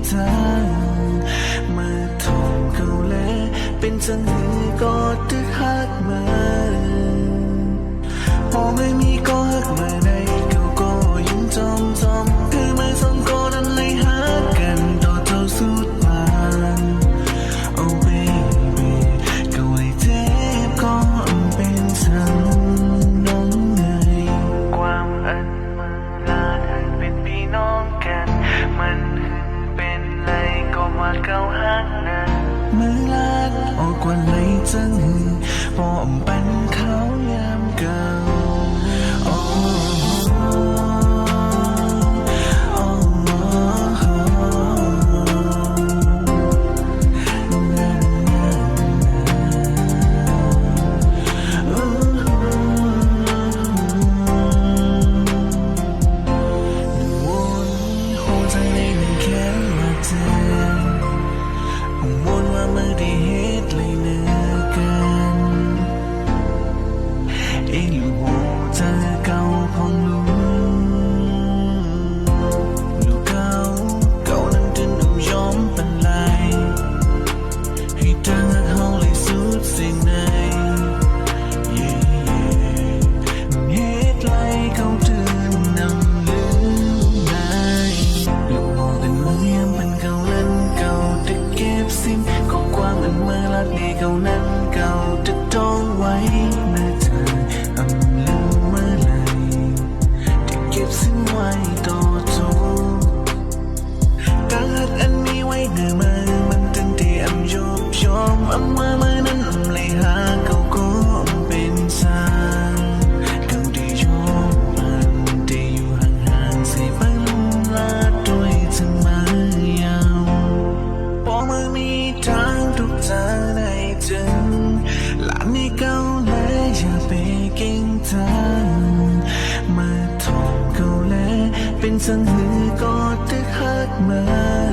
ทางมาทองเขาแลเป็นจังหือก็ตึกฮักมาพอไม่มีก็ฮักมาได้เขาก็ยังจอมคือไม่สองก็นั้นเลยฮักกันต่อเท่าสุดปานOh baby ก็ไว้เจ็บก็เป็นฉันน้องไงความอันมันลาดหันเป็นพี่น้องกันมันเป็นไรก็มาเก้าหักนะมือลาดออกกว่าไหนจังหือพอปันเขายามเก่าเขานั้นเก่าจะจ้องไว้เมื่อเธออำลืมเมื่อไรที่เก็บสิ่งไว้ต่อโจการหักอันมีไว้เนื้อมือมันตั้งแต่ยบยอมมาเมื่อนั้นเลยหาเขาก็เป็นสางเขาได้ยอมมันได้อยู่ห่างๆเสียไปลุ่มลาดด้วยจะมายาวพอมือมีทางทุกทางหลานนี่เก่าแล้วอย่าไปเก่งทางมาทองเขาแล้วเป็นสังหือก็ตึกฮักมา